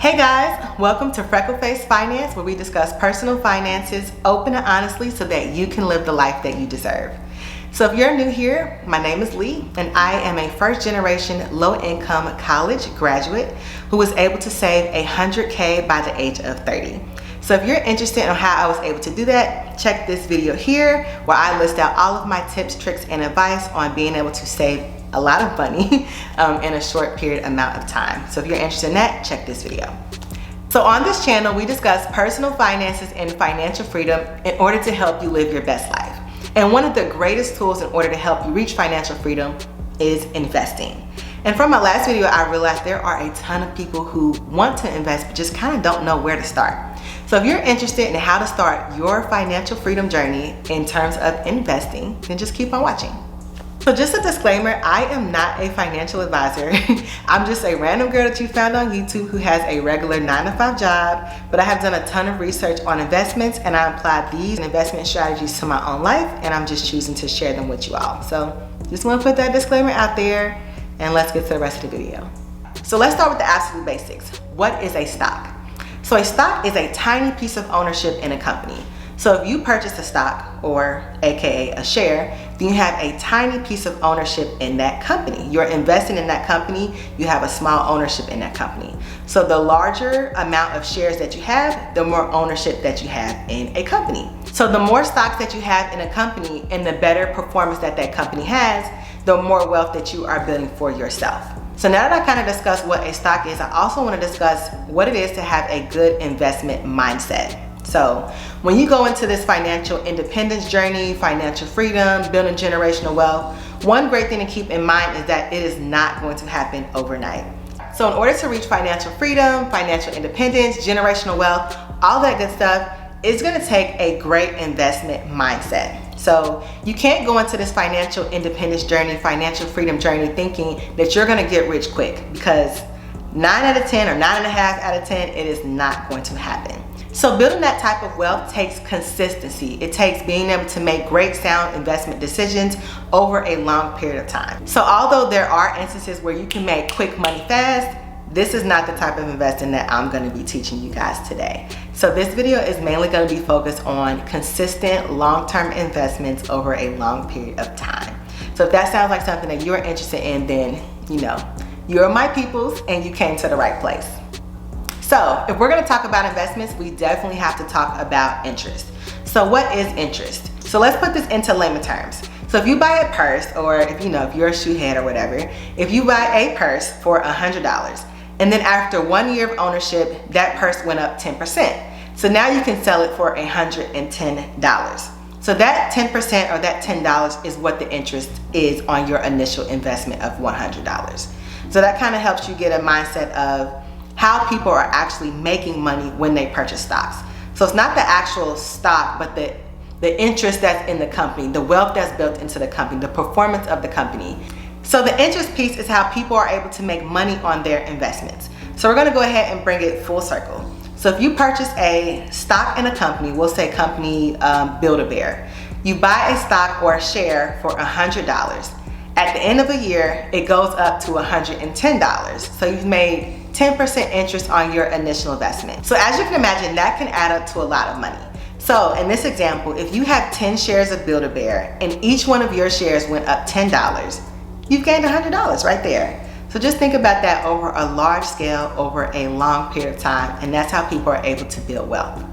Hey guys, welcome to FreckleFace Finance, where we discuss personal finances open and honestly so that you can live the life that you deserve. So if you're new here, my name is Lee and I am a first generation low income college graduate who was able to save $100K by the age of 30. So if you're interested in how I was able to do that, check this video here where I list out all of my tips, tricks, and advice on being able to save a lot of money in a short period amount of time. So if you're interested in that, check this video. So on this channel, we discuss personal finances and financial freedom in order to help you live your best life. And one of the greatest tools in order to help you reach financial freedom is investing. And from my last video, I realized there are a ton of people who want to invest but just kind of don't know where to start. So if you're interested in how to start your financial freedom journey in terms of investing, then just keep on watching. So just a disclaimer, I am not a financial advisor. I'm just a random girl that you found on YouTube who has a regular 9-to-5 job, but I have done a ton of research on investments and I applied these investment strategies to my own life and I'm just choosing to share them with you all. So just want to put that disclaimer out there and let's get to the rest of the video. So let's start with the absolute basics. What is a stock? So a stock is a tiny piece of ownership in a company. So if you purchase a stock, or AKA a share, then you have a tiny piece of ownership in that company. You're investing in that company, you have a small ownership in that company. So the larger amount of shares that you have, the more ownership that you have in a company. So the more stocks that you have in a company and the better performance that that company has, the more wealth that you are building for yourself. So now that I kind of discussed what a stock is, I also want to discuss what it is to have a good investment mindset. So when you go into this financial independence journey, financial freedom, building generational wealth, one great thing to keep in mind is that it is not going to happen overnight. So in order to reach financial freedom, financial independence, generational wealth, all that good stuff, it's going to take a great investment mindset. So you can't go into this financial independence journey, financial freedom journey thinking that you're going to get rich quick, because 9 out of 10 or 9.5 out of 10, it is not going to happen. So building that type of wealth takes consistency. It takes being able to make great sound investment decisions over a long period of time. So although there are instances where you can make quick money fast, this is not the type of investing that I'm going to be teaching you guys today. So this video is mainly going to be focused on consistent long-term investments over a long period of time. So if that sounds like something that you're interested in, then you're my peoples and you came to the right place. So if we're going to talk about investments, we definitely have to talk about interest. So what is interest? So let's put this into layman terms. So if you buy a purse, or if you're a shoe head or whatever, if you buy a purse for $100 and then after 1 year of ownership, that purse went up 10%. So now you can sell it for $110. So that 10% or that $10 is what the interest is on your initial investment of $100. So that kind of helps you get a mindset of how people are actually making money when they purchase stocks. So it's not the actual stock, but the interest that's in the company, the wealth that's built into the company, the performance of the company. So the interest piece is how people are able to make money on their investments. So we're going to go ahead and bring it full circle. So if you purchase a stock in a company, we'll say company Build-A-Bear, you buy a stock or a share for $100. At the end of a year, it goes up to $110. So you've made 10% interest on your initial investment. So as you can imagine, that can add up to a lot of money. So in this example, if you have 10 shares of Build-A-Bear and each one of your shares went up $10, you've gained $100 right there. So just think about that over a large scale, over a long period of time, and that's how people are able to build wealth.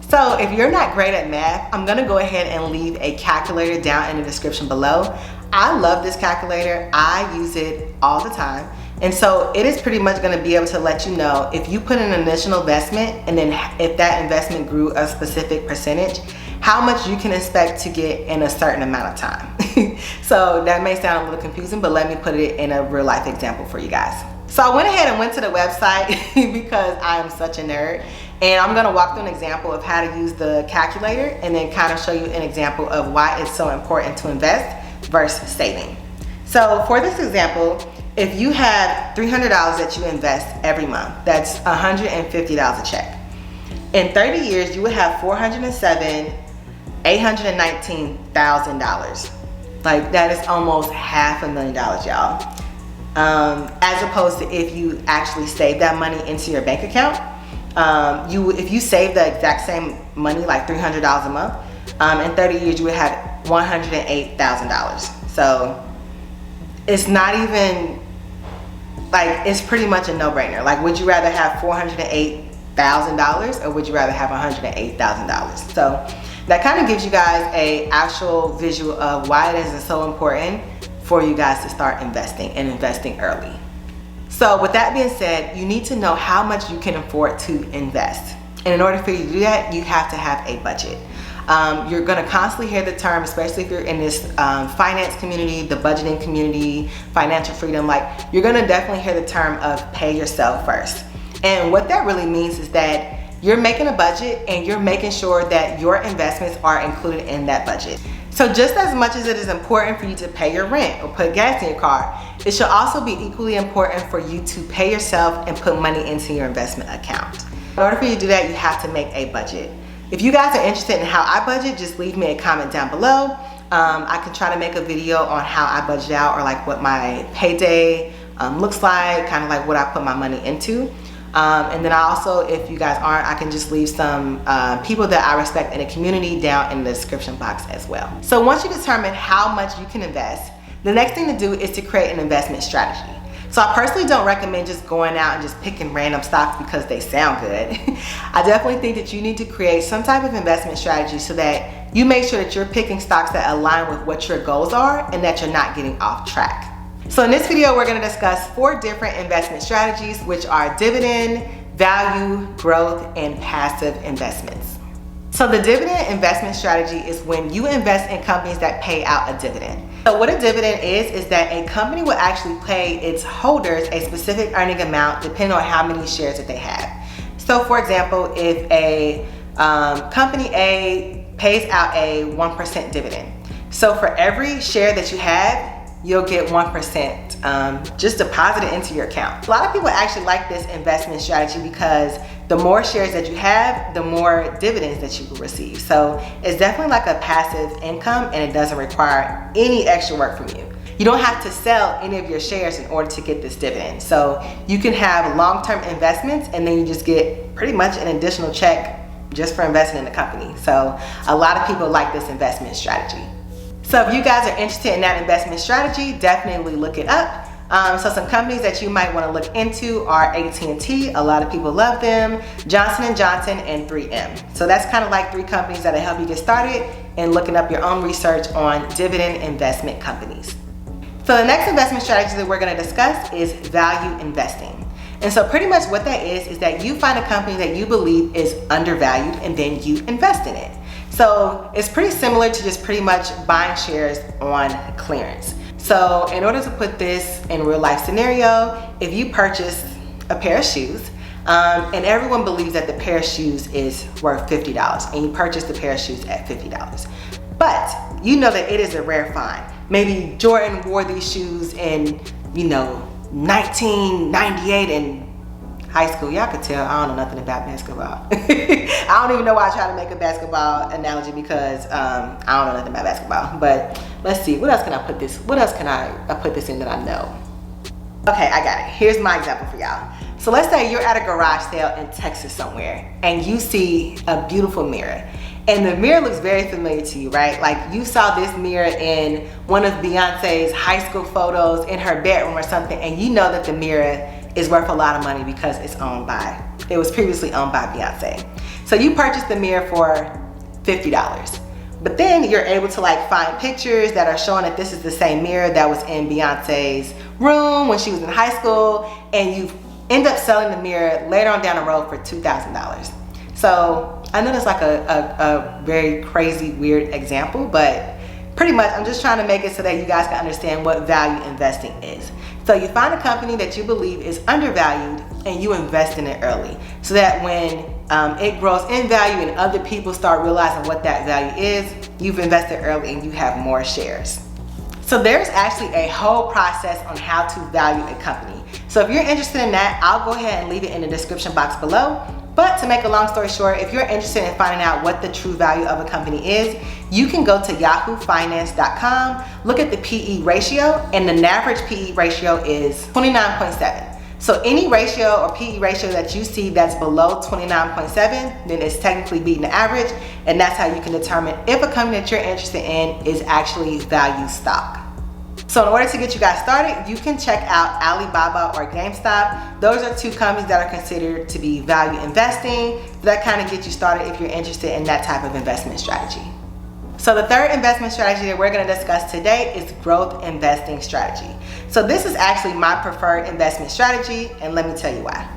So if you're not great at math, I'm gonna go ahead and leave a calculator down in the description below. I love this calculator. I use it all the time. And so it is pretty much going to be able to let you know if you put in an initial investment and then if that investment grew a specific percentage, how much you can expect to get in a certain amount of time. So that may sound a little confusing, but let me put it in a real life example for you guys. So I went ahead and went to the website because I am such a nerd. And I'm going to walk through an example of how to use the calculator and then kind of show you an example of why it's so important to invest versus saving. So for this example, if you have $300 that you invest every month, that's $150 a check. In 30 years, you would have $819,000. Like that is almost $500,000, y'all. as opposed to if you actually save that money into your bank account. If you save the exact same money, like $300 a month, in 30 years you would have $108,000. So it's not even like, it's pretty much a no-brainer. Like, would you rather have $408,000 or would you rather have $108,000? So that kind of gives you guys a actual visual of why it is so important for you guys to start investing and investing early. So with that being said, you need to know how much you can afford to invest. And in order for you to do that, you have to have a budget. You're going to constantly hear the term, especially if you're in this finance community, the budgeting community, financial freedom, like you're going to definitely hear the term of pay yourself first. And what that really means is that you're making a budget and you're making sure that your investments are included in that budget. So just as much as it is important for you to pay your rent or put gas in your car, it should also be equally important for you to pay yourself and put money into your investment account. In order for you to do that, you have to make a budget. If you guys are interested in how I budget, just leave me a comment down below. I can try to make a video on how I budget out, or like what my payday looks like, kind of like what I put my money into. And then I also, if you guys aren't, I can just leave some people that I respect in the community down in the description box as well. So once you determine how much you can invest, the next thing to do is to create an investment strategy. So I personally don't recommend just going out and just picking random stocks because they sound good. I definitely think that you need to create some type of investment strategy so that you make sure that you're picking stocks that align with what your goals are and that you're not getting off track. So in this video, we're going to discuss 4 different investment strategies, which are dividend, value, growth, and passive investments. So the dividend investment strategy is when you invest in companies that pay out a dividend. So what a dividend is that a company will actually pay its holders a specific earning amount depending on how many shares that they have. So for example, if a company A pays out a 1% dividend. So for every share that you have, you'll get 1% just deposited into your account. A lot of people actually like this investment strategy because the more shares that you have, the more dividends that you will receive. So it's definitely like a passive income and it doesn't require any extra work from you. You don't have to sell any of your shares in order to get this dividend. So you can have long-term investments and then you just get pretty much an additional check just for investing in the company. So a lot of people like this investment strategy. So if you guys are interested in that investment strategy, definitely look it up. So some companies that you might want to look into are AT&T, a lot of people love them, Johnson & Johnson, and 3M. So that's kind of like 3 companies that'll help you get started in looking up your own research on dividend investment companies. So the next investment strategy that we're going to discuss is value investing. And so pretty much what that is that you find a company that you believe is undervalued and then you invest in it. So it's pretty similar to just pretty much buying shares on clearance. So in order to put this in a real life scenario, if you purchase a pair of shoes, and everyone believes that the pair of shoes is worth $50 and you purchase the pair of shoes at $50. But you know that it is a rare find. Maybe Jordan wore these shoes in, 1998 in high school. Y'all could tell I don't know nothing about basketball. I don't even know why I try to make a basketball analogy because I don't know nothing about basketball. But let's see, what else can I put this? What else can I put this in that I know? Okay, I got it. Here's my example for y'all. So let's say you're at a garage sale in Texas somewhere and you see a beautiful mirror. And the mirror looks very familiar to you, right? Like you saw this mirror in one of Beyonce's high school photos in her bedroom or something, and you know that the mirror is worth a lot of money because it was previously owned by Beyonce. So you purchased the mirror for $50. But then you're able to find pictures that are showing that this is the same mirror that was in Beyonce's room when she was in high school, and you end up selling the mirror later on down the road for $2,000. So I know that's like a very crazy, weird example, but pretty much I'm just trying to make it so that you guys can understand what value investing is. So you find a company that you believe is undervalued and you invest in it early so that when it grows in value and other people start realizing what that value is, you've invested early and you have more shares. So there's actually a whole process on how to value a company. So if you're interested in that, I'll go ahead and leave it in the description box below. But to make a long story short, if you're interested in finding out what the true value of a company is, you can go to yahoofinance.com, look at the PE ratio, and the average PE ratio is 29.7. So any ratio or PE ratio that you see that's below 29.7, then it's technically beating the average, and that's how you can determine if a company that you're interested in is actually value stock. So in order to get you guys started, you can check out Alibaba or GameStop. Those are two companies that are considered to be value investing. That kind of gets you started if you're interested in that type of investment strategy. So the third investment strategy that we're going to discuss today is growth investing strategy. So this is actually my preferred investment strategy, and let me tell you why.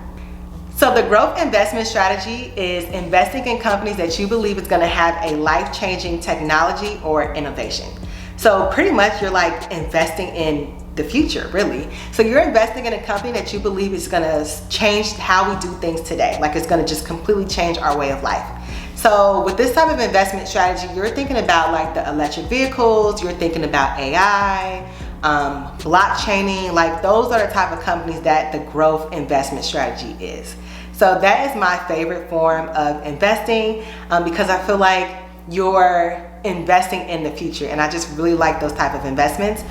So the growth investment strategy is investing in companies that you believe is going to have a life-changing technology or innovation. So pretty much you're like investing in the future, really. So you're investing in a company that you believe is going to change how we do things today. Like it's going to just completely change our way of life. So with this type of investment strategy, you're thinking about like the electric vehicles, you're thinking about AI, blockchaining, like those are the type of companies that the growth investment strategy is. So that is my favorite form of investing because I feel like you're investing in the future, and I just really like those type of investments.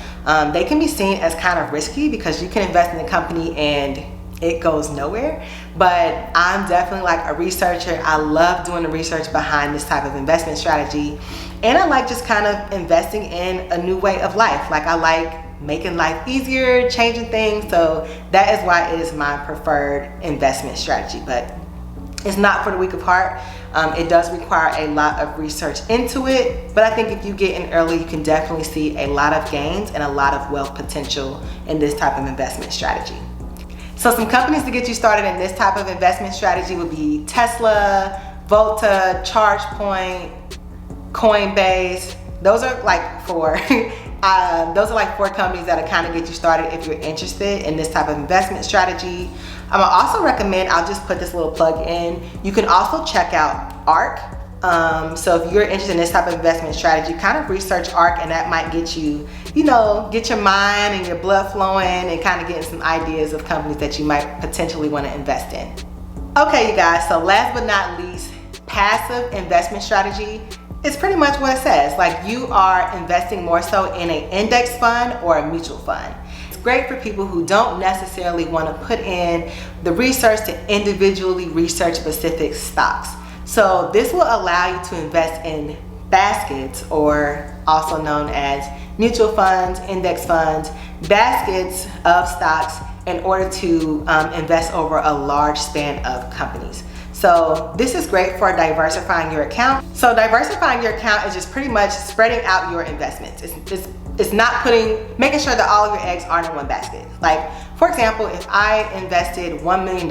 They can be seen as kind of risky because you can invest in a company and it goes nowhere, but I'm definitely like a researcher. I love doing the research behind this type of investment strategy, and I like just kind of investing in a new way of life. Like I like making life easier, changing things, so that is why it is my preferred investment strategy. But it's not for the weak of heart. It does require a lot of research into it, but I think if you get in early, you can definitely see a lot of gains and a lot of wealth potential in this type of investment strategy. So some companies to get you started in this type of investment strategy would be Tesla, Volta, ChargePoint, Coinbase. Those are like four. Those are like four companies that'll kind of get you started if you're interested in this type of investment strategy. I also recommend, I'll just put this little plug in, you can also check out F.I.R.E. So if you're interested in this type of investment strategy, kind of research F.I.R.E. and that might get you, get your mind and your blood flowing and kind of getting some ideas of companies that you might potentially want to invest in. Okay, you guys, so last but not least, passive investment strategy. It's pretty much what it says. Like you are investing more so in an index fund or a mutual fund. It's great for people who don't necessarily want to put in the research to individually research specific stocks. So this will allow you to invest in baskets, or also known as mutual funds, index funds, baskets of stocks in order to invest over a large span of companies. So this is great for diversifying your account. So diversifying your account is just pretty much spreading out your investments. It's not making sure that all of your eggs aren't in one basket. Like for example, if I invested $1 million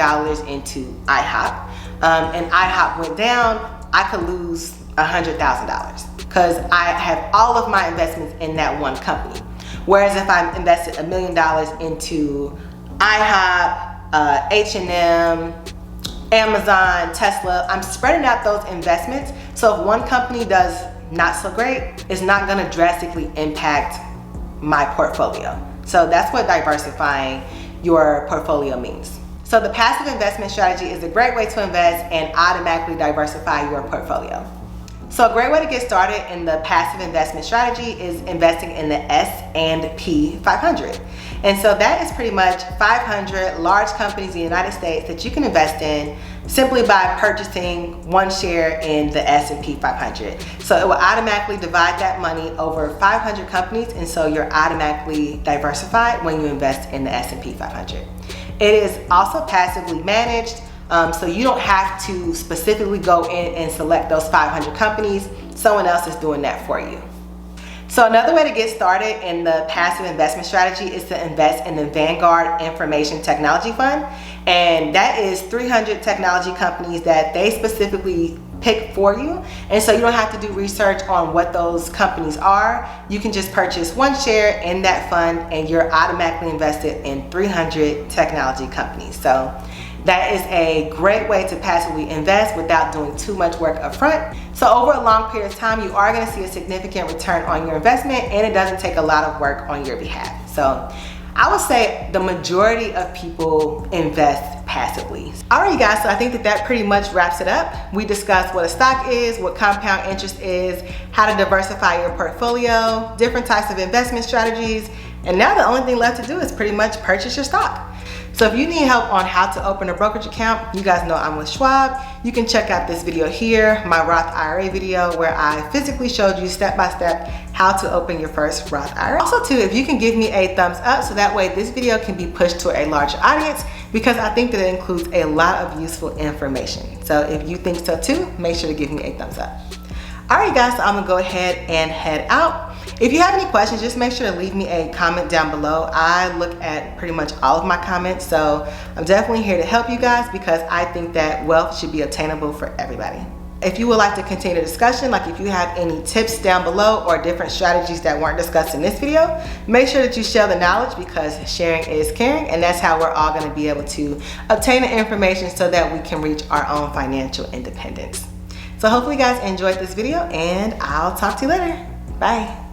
into IHOP and IHOP went down, I could lose $100,000 because I have all of my investments in that one company. Whereas if I invested $1 million into IHOP, H&M, Amazon, Tesla, I'm spreading out those investments. So if one company does not so great, it's not going to drastically impact my portfolio. So that's what diversifying your portfolio means. So the passive investment strategy is a great way to invest and automatically diversify your portfolio. So a great way to get started in the passive investment strategy is investing in the S&P 500. And so that is pretty much 500 large companies in the United States that you can invest in simply by purchasing one share in the S&P 500. So it will automatically divide that money over 500 companies, and so you're automatically diversified when you invest in the S&P 500. It is also passively managed, so you don't have to specifically go in and select those 500 companies. Someone else is doing that for you. So another way to get started in the passive investment strategy is to invest in the Vanguard Information Technology Fund. And that is 300 technology companies that they specifically pick for you. And so you don't have to do research on what those companies are. You can just purchase one share in that fund and you're automatically invested in 300 technology companies. So that is a great way to passively invest without doing too much work up front. So over a long period of time, you are going to see a significant return on your investment, and it doesn't take a lot of work on your behalf. So I would say the majority of people invest passively. Alright guys, so I think that pretty much wraps it up. We discussed what a stock is, what compound interest is, how to diversify your portfolio, different types of investment strategies, and now the only thing left to do is pretty much purchase your stock. So if you need help on how to open a brokerage account, you guys know I'm with Schwab. You can check out this video here, my Roth IRA video, where I physically showed you step-by-step how to open your first Roth IRA. Also too, if you can give me a thumbs up so that way this video can be pushed to a larger audience, because I think that it includes a lot of useful information. So if you think so too, make sure to give me a thumbs up. Alright guys, so I'm gonna go ahead and head out. If you have any questions, just make sure to leave me a comment down below. I look at pretty much all of my comments, so I'm definitely here to help you guys because I think that wealth should be attainable for everybody. If you would like to continue the discussion, like if you have any tips down below or different strategies that weren't discussed in this video, make sure that you share the knowledge because sharing is caring, and that's how we're all going to be able to obtain the information so that we can reach our own financial independence. So hopefully you guys enjoyed this video, and I'll talk to you later. Bye.